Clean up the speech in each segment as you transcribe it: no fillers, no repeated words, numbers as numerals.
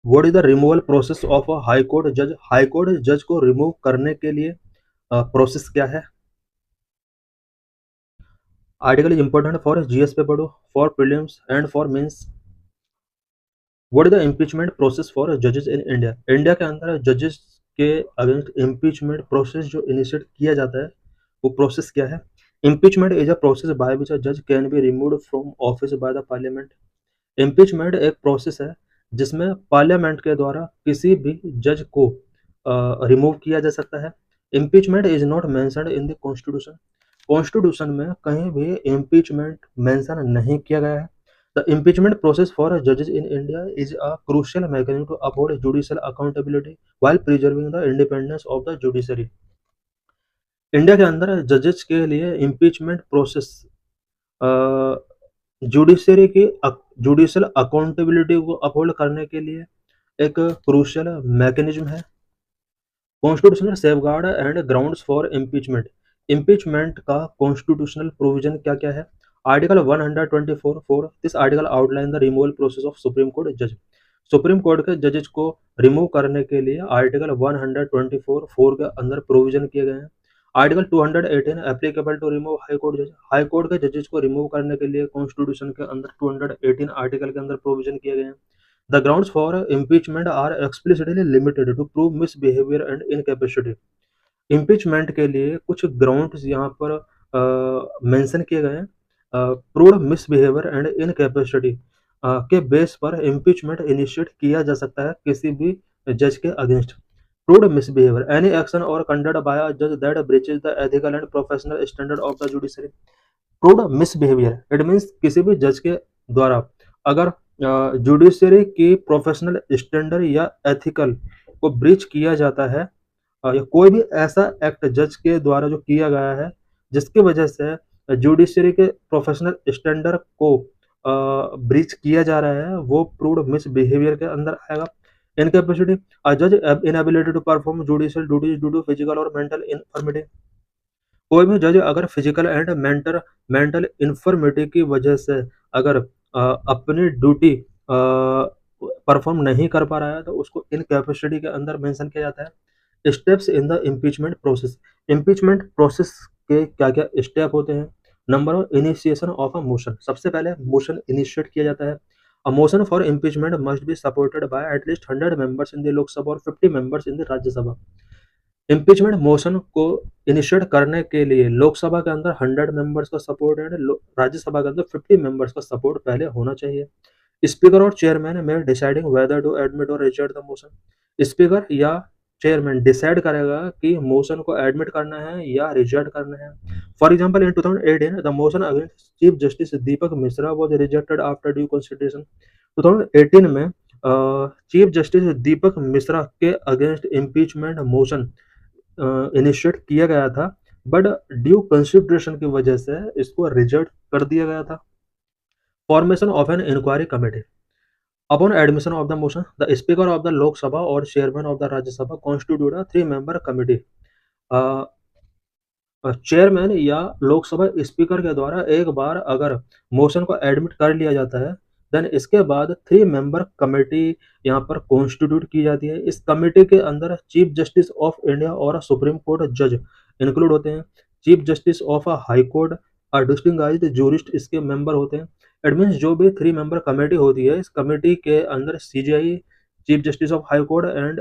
What is the removal process of a high court जज? High court जज को remove करने के लिए प्रोसेस क्या है? Article is important for GS पे पढ़ो, for prelims and for mains. What is the impeachment process for जजेस इन इंडिया? इंडिया के अंदर जजेस के अगेंस्ट इम्पीचमेंट प्रोसेस जो इनिशिएट किया जाता है वो प्रोसेस क्या है? Impeachment is a process by which अ जज can be removed from office by the parliament. Impeachment एक प्रोसेस है जिसमें पार्लियामेंट के द्वारा किसी भी जज को रिमूव किया जा सकता है। Impeachment is not mentioned in the constitution. Constitution में कहीं भी इम्पीचमेंट मेंशन नहीं किया गया है। द इम्पीचमेंट प्रोसेस फॉर जजेस in India is a crucial mechanism to uphold judicial accountability while preserving the independence of the judiciary. India के अंदर जजेस के लिए इम्पीचमेंट प्रोसेस जुडिशरी की जुडिशियल अकाउंटेबिलिटी को अपहोल्ड करने के लिए एक क्रूशियल मैकेनिज्म है। Constitutional safeguard and grounds for impeachment. Impeachment का कॉन्स्टिट्यूशनल प्रोविजन क्या क्या है? Article 124(4). This article outline the removal process of supreme court जज। सुप्रीम कोर्ट के जजेस को रिमूव करने के लिए आर्टिकल 124(4) के अंदर प्रोविजन किए गए हैं। Article 218 applicable to remove high court जज। हाई कोर्ट के जजेस को रिमूव करने के लिए कॉन्स्टिट्यूशन के अंदर 218 आर्टिकल के अंदर प्रोविजन किए गए हैं। The grounds for impeachment are explicitly limited to prove misbehavior and incapacity। Impeachment के लिए कुछ ग्राउंड्स यहाँ पर मेंशन किए गए हैं। प्रूव्ड मिसबिहेवियर एंड इनकैपेसिटी के बेस पर इम्पीचमेंट इनिशिएट किया जा सकता है किसी भी जज के against. Proved misbehaviour any action और कंडक्ट बाय अ जज that breaches the ethical and professional standard of the judiciary. Proved misbehaviour it means किसी भी जज के द्वारा अगर जुडिशरी की प्रोफेशनल स्टैंडर्ड या एथिकल को ब्रीच किया जाता है या कोई भी ऐसा एक्ट जज के द्वारा जो किया गया है जिसकी वजह से जुडिशरी के प्रोफेशनल स्टैंडर्ड को ब्रीच किया जा रहा है वो प्रूव्ड मिसबिहेवियर के अंदर आएगा। इनकैपेसिटी अ जज inability to perform judicial duties due to physical और मेंटल इनफॉर्मिटी। कोई भी जज अगर physical and mental mental infirmity की वजह से अगर अपनी ड्यूटी परफॉर्म नहीं कर पा रहा है तो उसको इनकैपेसिटी के अंदर मेंशन किया जाता है। Steps in the impeachment process. Impeachment process के क्या क्या स्टेप होते हैं? Number one, initiation of a motion. सबसे पहले मोशन इनिशिएट किया जाता है। A motion for impeachment must be supported by at least 100 members in the Lok Sabha और 50 members in the Rajya Sabha. Impeachment motion को इनिशिएट करने के लिए लोकसभा के अंदर 100 मेंबर्स का सपोर्ट एंड राज्यसभा के अंदर 50 मेंबर्स का सपोर्ट पहले होना चाहिए। स्पीकर और चेयरमैन में डिसाइडिंग वेदर टू एडमिट और रिजेक्ट द मोशन। स्पीकर या चेयरमैन डिसाइड करेगा कि मोशन को एडमिट करना है या रिजेक्ट करना है। For example in 2018 the motion against chief justice Deepak Mishra was rejected after due consideration. 2018 में चीफ जस्टिस दीपक मिश्रा के अगेंस्ट इम्पीचमेंट मोशन इनिशिएट किया गया था बट ड्यू कंसिडरेशन की वजह से इसको रिजेक्ट कर दिया गया था। Formation of an inquiry committee. Upon admission of the motion the speaker of the Lok Sabha और chairman of the Rajya Sabha constitute a 3 member committee. Chairman या लोकसभा स्पीकर के द्वारा एक बार अगर मोशन को एडमिट कर लिया जाता है देन इसके बाद 3 मेंबर कमेटी यहाँ पर कॉन्स्टिट्यूट की जाती है। इस कमेटी के अंदर चीफ जस्टिस ऑफ इंडिया और सुप्रीम कोर्ट जज इंक्लूड होते हैं। Chief justice of a high court और डिस्टिंग्विश्ड जूरिस्ट इसके मेंबर होते हैं। इट मीन्स जो भी 3 मेंबर कमेटी होती है इस कमेटी के अंदर CGI, chief justice of high court and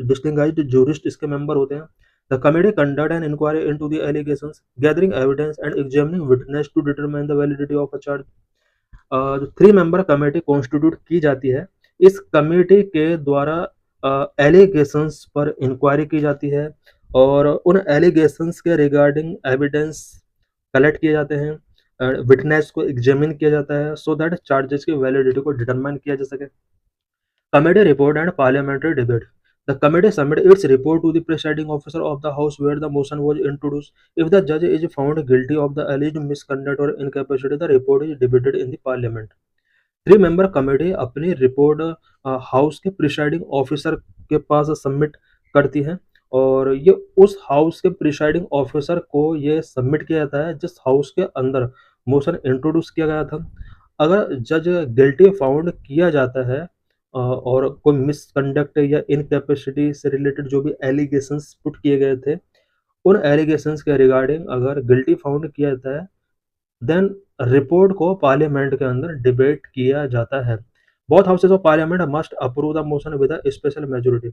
distinguished jurist इसके मेंबर होते हैं। The committee conduct an inquiry into the allegations, gathering evidence and examining witness to determine the validity of a charge। 3 member committee constitute की जाती है। इस committee के द्वारा allegations पर इंक्वायरी की जाती है और उन एलिगेशंस के रिगार्डिंग एविडेंस कलेक्ट किए जाते हैं। विटनेस को एग्जामिन किया जाता है सो दैट चार्जेस की वैलिडिटी को डिटरमाइन किया जा सके। Committee report and parliamentary debate. The committee submit its report to the presiding officer of the house where the motion was introduced. If the judge is found guilty of the alleged misconduct or incapacity, the report is debated in the parliament। 3 member committee अपनी report house के presiding officer के पास submit करती है और ये उस house के presiding officer को ये सबमिट किया जाता है जिस हाउस के अंदर मोशन इंट्रोड्यूस किया गया था। अगर जज गिल्टी फाउंड किया जाता है और कोई मिसकंडक्ट या इनकैपेसिटी से रिलेटेड जो भी एलिगेशंस पुट किए गए थे, उन एलिगेशंस के रिगार्डिंग अगर गिल्टी फाउंड किया जाता है, देन रिपोर्ट को पार्लियामेंट के अंदर डिबेट किया जाता है। Both houses of parliament must approve the motion with a special majority.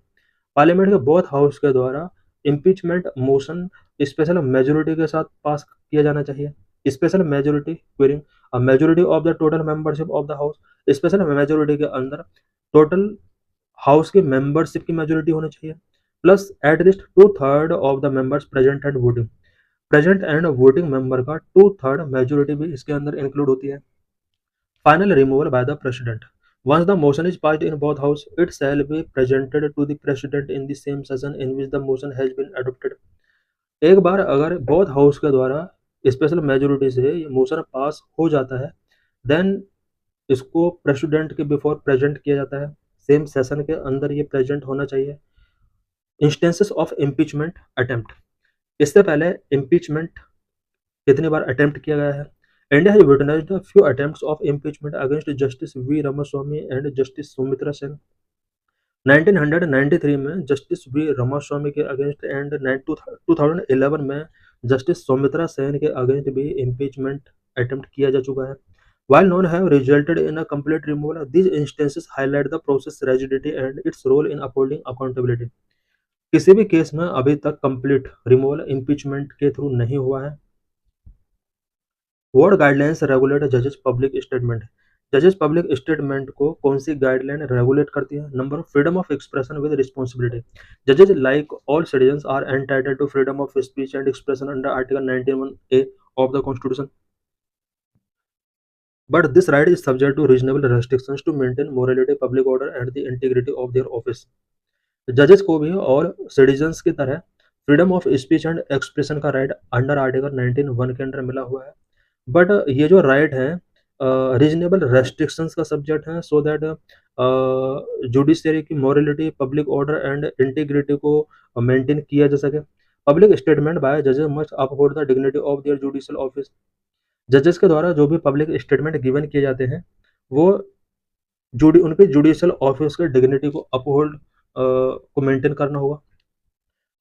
Parliament के बोथ हाउस के द्वारा इम्पीचमेंट मोशन स्पेशल मेजॉरिटी के साथ पास किया जाना चाहिए। Special majority requiring a majority of the total membership of the house. Special majority के अंदर टोटल हाउस की मेंबरशिप की मेजॉरिटी होनी चाहिए, plus at least two third of the members present and voting. Present and voting member का two third majority भी इसके अंदर इंक्लूड होती है। Final removal by the president. Once the motion is passed in both houses, it shall be presented to the president in the same session in which the motion has been adopted. एक बार अगर both house के द्वारा special majority से ये motion pass हो जाता है, then इसको प्रेसिडेंट के बिफोर प्रेजेंट किया जाता है। सेम सेशन के अंदर ये प्रेजेंट होना चाहिए। Instances of impeachment attempt. इससे पहले इम्पीचमेंट कितनी बार अटेम्प्ट किया गया है? India has witnessed a few attempts of impeachment against Justice V. Ramaswamy and Justice Sumitra Sen। 1993 में जस्टिस वी रामास्वामी के अगेंस्ट एंड 2011 में जस्टिस सौमित्रा सेन के अगेंस्ट भी इम्पीचमेंट अटेम्प्ट किया जा चुका है। While none have resulted in a complete removal, these instances highlight the process rigidity and its role in upholding accountability। किसी भी केस में अभी तक कंप्लीट रिमूवल इम्पीचमेंट के थ्रू नहीं हुआ है। व्हाट गाइडलाइंस रेगुलेट जजेस पब्लिक स्टेटमेंट। जजेस पब्लिक स्टेटमेंट को कौन सी गाइडलाइन रेगुलेट करती है? Number freedom of expression with responsibility. जजेस like all citizens are entitled to freedom of speech and expression under article 91A of the constitution, but this right is subject to reasonable restrictions to maintain morality, public order and the integrity of their office. जजेस को भी और citizens की तरह freedom of speech and expression का right under article 19(1) के under मिला हुआ है, बट ये जो राइट है रीजनेबल रेस्ट्रिक्शंस का सब्जेक्ट है, सो दैट जुडिशरी की morality, public order and integrity को मेंटेन किया जा सके। पब्लिक स्टेटमेंट बाय जजेस must uphold the dignity of their judicial office. जजेस के द्वारा जो भी पब्लिक स्टेटमेंट गिवन किए जाते हैं, वो उनके जुडिशियल ऑफिस के डिग्निटी को अपहोल्ड को मेंटेन करना होगा।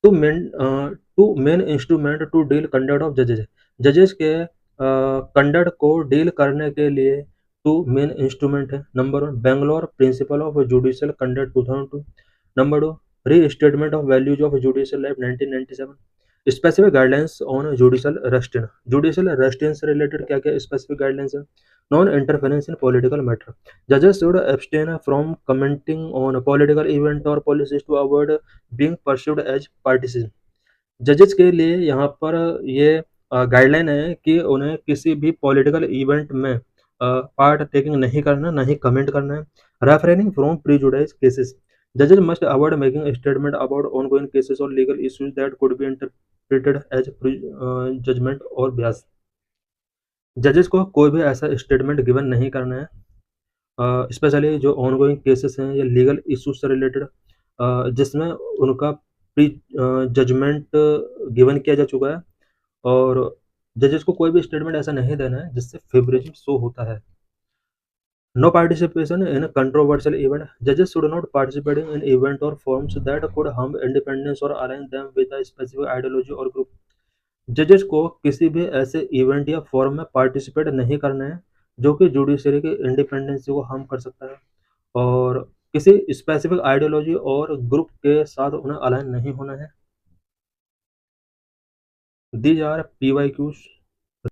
Two main instrument to deal conduct of जजेस। जजेस के कंडक्ट को डील करने के लिए टू मेन इंस्ट्रूमेंट है। Number 1 Bangalore principle of judicial conduct 2002। Number 2 restatement of values of judicial life 1997। Specific guidelines on judicial restraint. Judicial restraint से related क्या क्या स्पेसिफिक गाइडलाइंस है? Non interference in political matter. जजेस should abstain from commenting on political event और policies to avoid being perceived as partisan. जजेस के लिए यहाँ पर ये गाइडलाइन है कि उन्हें किसी भी पॉलिटिकल इवेंट में पार्ट टेकिंग नहीं करना, ना ही कमेंट करना है। Refraining from prejudice cases. जजेस must avoid making statement about ongoing cases और legal issues that could be interpreted as judgement और बियास। जजेस को कोई भी ऐसा स्टेटमेंट गिवन नहीं करना है, स्पेशली जो ऑनगोइंग केसेस हैं या लीगल इश्यूज से रिलेटेड, जिसमें उनका प्री जजमेंट गिवन किया जा चुका है, और जजेस को कोई भी स्टेटमेंट ऐसा नहीं देना है जिससे फेवरिज्म शो होता है। No participation in controversial event. जजेस should not participate in event और forms that could harm independence और align them with a specific ideology और ग्रुप। जजेस को किसी भी ऐसे इवेंट या फॉर्म में पार्टिसिपेट नहीं करना है जो कि जुडिशरी के इंडिपेंडेंस को हार्म कर सकता है, और किसी स्पेसिफिक आइडियोलॉजी और ग्रुप के साथ उन्हें अलाइन नहीं होना है। These are PYQs